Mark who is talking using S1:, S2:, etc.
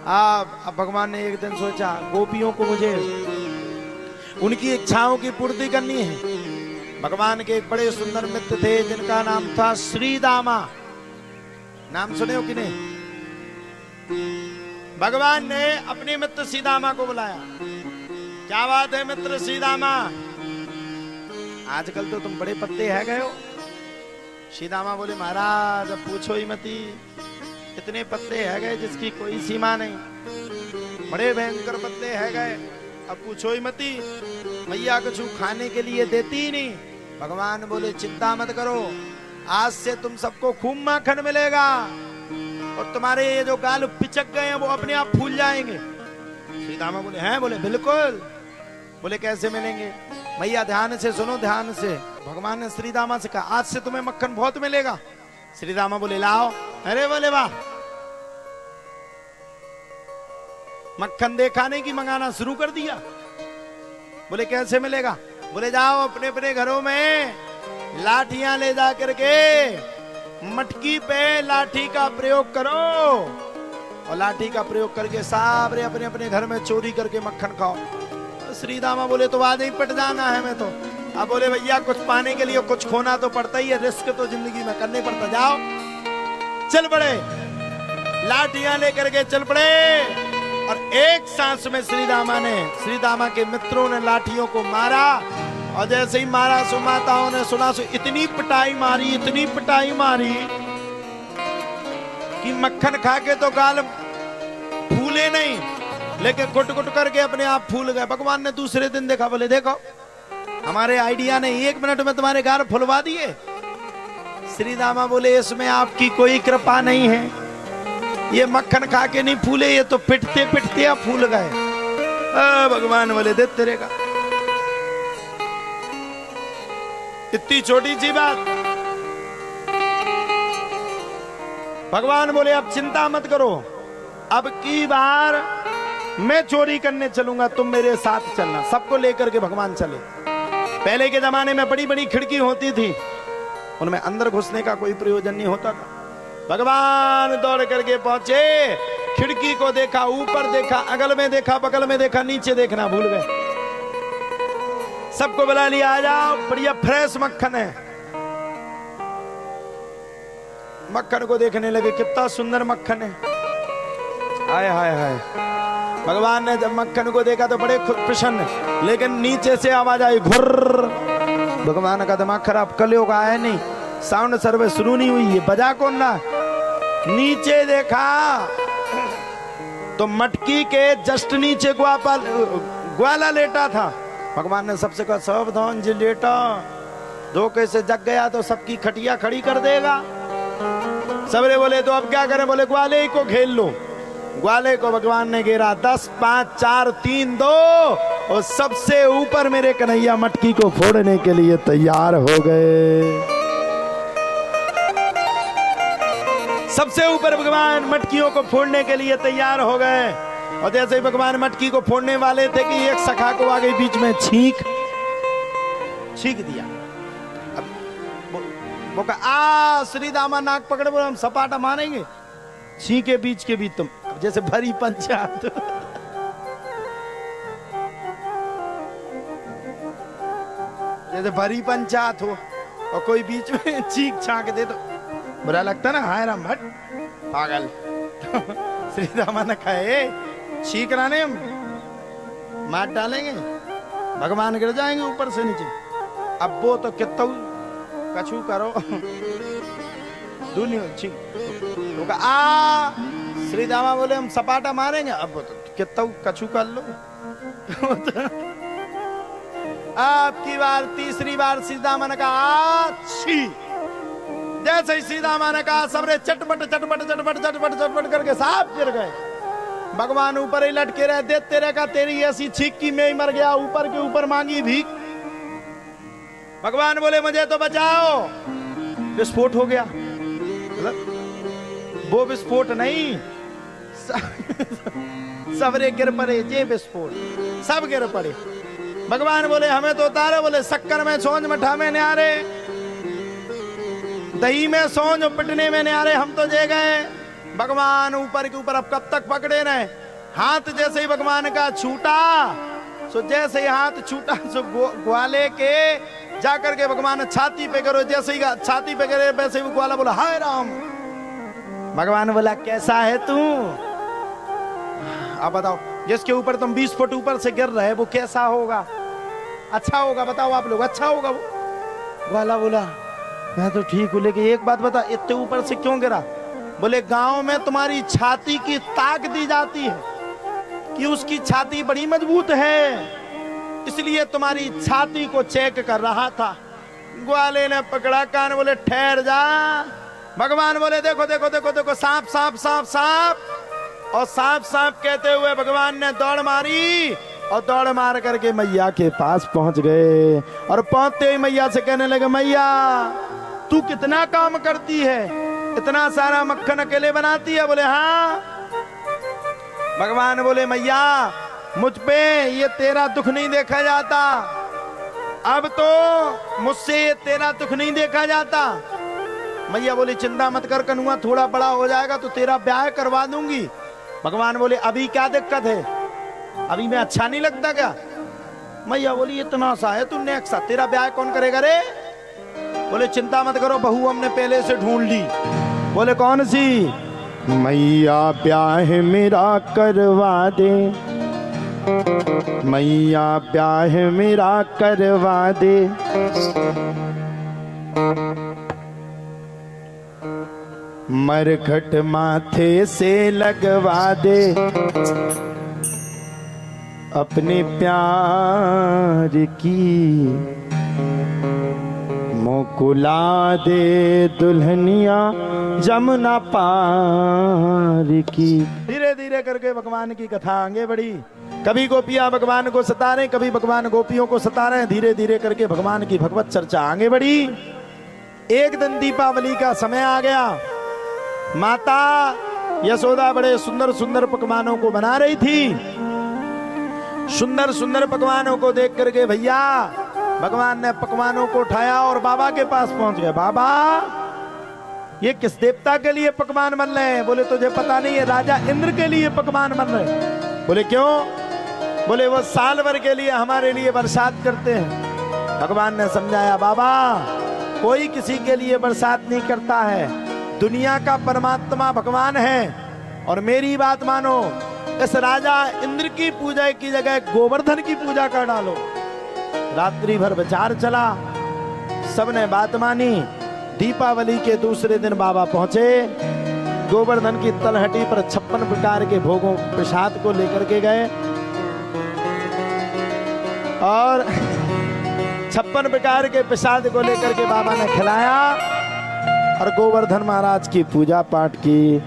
S1: अब भगवान ने एक दिन सोचा गोपियों को मुझे उनकी इच्छाओं की पूर्ति करनी है। भगवान के एक बड़े सुंदर मित्र थे जिनका नाम था श्रीदामा। नाम सुने हो कि नहीं? भगवान ने अपने मित्र श्रीदामा को बुलाया। क्या बात है मित्र श्रीदामा, आजकल तो तुम बड़े पत्ते है गए हो। श्रीदामा बोले महाराज अब पूछो ही मती, इतने पत्ते है गए जिसकी कोई सीमा नहीं, बड़े भयंकर पत्ते है गए, अब पूछो ही मती। मैया कुछ खाने के लिए देती ही नहीं। भगवान बोले चिंता मत करो, आज से तुम सबको खूब माखन मिलेगा और तुम्हारे ये जो गाल पिचक गए हैं वो अपने आप फूल जाएंगे। श्रीदामा बोले हैं? बोले बिल्कुल। बोले कैसे मिलेंगे? मैया ध्यान से सुनो, ध्यान से। भगवान ने श्रीदामा से कहा आज से तुम्हें मक्खन बहुत मिलेगा। श्रीदामा बोले लाओ। अरे बोले वाह, मक्खन देखा नहीं कि मंगाना शुरू कर दिया। बोले कैसे मिलेगा? बोले जाओ अपने अपने घरों में लाठियां ले जा करके मटकी पे लाठी का प्रयोग करो और लाठी का प्रयोग करके सारे अपने अपने घर में चोरी करके मक्खन खाओ। श्रीदामा बोले तो आज ही पट जाना है मैं तो। अब बोले भैया कुछ पाने के लिए कुछ खोना तो पड़ता ही है, रिस्क तो जिंदगी में करने पड़ता। जाओ, चल पड़े, लाठियां लेकर के चल पड़े और एक सांस में श्रीदामा के मित्रों ने लाठियों को मारा और जैसे ही मारा सो माताओं ने सुना सो इतनी पिटाई मारी, इतनी पिटाई मारी कि मक्खन खा के तो गाल फूले नहीं लेकिन गुट गुट करके अपने आप फूल गए। भगवान ने दूसरे दिन देखा, बोले देखो हमारे आइडिया ने 1 मिनट में तुम्हारे गाल फुलवा दिए। श्रीदामा बोले इसमें आपकी कोई कृपा नहीं है, ये मक्खन खा के नहीं फूले, ये तो पिटते पिटते अब फूल गए। भगवान बोले दे तेरे का, इतनी छोटी सी बात। भगवान बोले अब चिंता मत करो, अब की बार मैं चोरी करने चलूंगा, तुम मेरे साथ चलना। सबको लेकर के भगवान चले। पहले के जमाने में बड़ी बड़ी खिड़की होती थी, उनमें अंदर घुसने का कोई प्रयोजन नहीं होता था। भगवान दौड़ करके पहुंचे, खिड़की को देखा, ऊपर देखा, अगल में देखा, बगल में देखा, नीचे देखना भूल गए। सबको बुला लिया, आ जाओ, बढ़िया फ्रेश मक्खन है। मक्खन को देखने लगे, कितना सुंदर मक्खन है। हाय हाय हाय। भगवान ने जब मक्खन को देखा तो बड़े खुद प्रसन्न, लेकिन नीचे से आवाज आई घुर्र। भगवान का दिमाग खराब, कलयुग आया नहीं, साउंड सर्विस शुरू नहीं हुई है, बजा कौन रहा? नीचे देखा तो मटकी के जस्ट नीचे ग्वाला लेटा था। भगवान ने सबसे कहा सावधान जी लेटा, धोखे से जग गया तो सबकी खटिया खड़ी कर देगा। सबरे बोले तो अब क्या करें? बोले ग्वाले को घेर लो। ग्वाले को भगवान ने घेरा, 10 5 4 3 2 और सबसे ऊपर मेरे कन्हैया मटकी को फोड़ने के लिए तैयार हो गए। सबसे ऊपर भगवान मटकियों को फोड़ने के लिए तैयार हो गए और जैसे ही भगवान मटकी को फोड़ने वाले थे कि एक सखा को आगे बीच में छींक दिया। अब वो कहा श्रीदामा नाक पकड़े, बोले हम सपाटा मारेंगे, छींके बीच के बीच तुम जैसे भरी पंचायत। जैसे भरी पंचायत हो और कोई बीच में चीख छाक दे तो बुरा लगता ना, हाय राम भट्ट पागल। श्रीदामा ने कहा छींक राने हम मार डालेंगे, भगवान गिर जाएंगे ऊपर से नीचे। अब वो तो कितना कछु करो दुनिया छींक आ। श्रीदामा बोले हम सपाटा मारेंगे, अब तो कितना कछु कर लो। आपकी बार तीसरी बार श्रीदामा ने कहा छी। जैसे ही श्रीदामा ने कहा सबरे चटपट चटपट चटपट चटपट चटपट करके साफ गिर गए। भगवान ऊपर ही लटके रहे, दे तेरे का तेरी ऐसी छींक की मैं ही मर गया, ऊपर के ऊपर मांगी भीख। भगवान बोले मुझे तो बचाओ। विस्फोट हो गया, वो विस्फोट नहीं, सबरे गिर पड़े, ये विस्फोट, सब गिर पड़े। भगवान बोले हमें तो उतारे, बोले शक्कर में सोंझ मठा में न्यारे, दही में सोंझ पिटने में न्यारे, हम तो जे गए भगवान ऊपर के ऊपर अब कब तक पकड़े रहे। हाथ जैसे ही भगवान का छूटा, सो जैसे ही हाथ छूटा सो ग्वाले के जाकर के भगवान छाती पे करो, जैसे ही छाती पे करे वैसे ही ग्वाला बोला हाय राम। भगवान बोला कैसा है तू? अब बताओ, जिसके ऊपर तुम 20 फुट ऊपर से गिर रहे वो कैसा होगा? अच्छा होगा? बताओ आप लोग, अच्छा होगा वो? ग्वाला बोला मैं तो ठीक हूं, लेकिन एक बात बता, इतने ऊपर से क्यों गिरा? बोले गांव में तुम्हारी छाती की ताक दी जाती है कि उसकी छाती बड़ी मजबूत है, इसलिए तुम्हारी छाती को चेक कर रहा था। ग्वाले ने पकड़ा कान, बोले ठहर जा। भगवान बोले देखो देखो देखो देखो सांप सांप सांप सांप, और सांप सांप कहते हुए भगवान ने दौड़ मारी और दौड़ मार करके मैया के पास पहुंच गए। और पहुंचते ही मैया से कहने लगे मैया तू कितना काम करती है, इतना सारा मक्खन अकेले बनाती है? बोले हाँ। भगवान बोले मैया मुझ पे ये तेरा दुख नहीं देखा जाता, अब तो मुझसे ये तेरा दुख नहीं देखा जाता। मैया बोली चिंता मत कर कन्हुआ, थोड़ा बड़ा हो जाएगा तो तेरा ब्याह करवा दूंगी। भगवान बोले अभी क्या दिक्कत है, अभी मैं अच्छा नहीं लगता क्या? मैया बोली इतना सा है तू नेक्स्ट सा, तेरा ब्याह कौन करेगा रे? बोले चिंता मत करो, बहू हमने पहले से ढूंढ ली। बोले कौन सी? मैया ब्याह मेरा करवा दे, मैया ब्याह मेरा करवा दे। मरघट माथे से लगवा दे, अपने प्यार की मोकुला दे, दुल्हनिया जमुना पार की। धीरे धीरे करके भगवान की कथा आगे बढ़ी। कभी गोपियां भगवान को सता रहे, कभी भगवान गोपियों को सता रहे। धीरे धीरे करके भगवान की भगवत चर्चा आगे बढ़ी। एक दिन दीपावली का समय आ गया। माता यशोदा बड़े सुंदर सुंदर पकवानों को बना रही थी। सुंदर सुंदर पकवानों को देख करके भैया भगवान ने पकवानों को उठाया और बाबा के पास पहुंच गए। बाबा ये किस देवता के लिए पकवान बन रहे हैं? बोले तुझे पता नहीं है, राजा इंद्र के लिए पकवान बन रहे हैं। बोले क्यों? बोले वो साल भर के लिए हमारे लिए बरसात करते हैं। भगवान ने समझाया बाबा कोई किसी के लिए बरसात नहीं करता है, दुनिया का परमात्मा भगवान है। और मेरी बात मानो, इस राजा इंद्र की पूजा की जगह गोवर्धन की पूजा कर डालो। रात्रि भर विचार चला, सबने बात मानी। दीपावली के दूसरे दिन बाबा पहुंचे, गोवर्धन की तलहटी पर 56 प्रकार के भोगों प्रसाद को लेकर के गए और 56 प्रकार के प्रसाद को लेकर के बाबा ने खिलाया और गोवर्धन महाराज की पूजा पाठ की।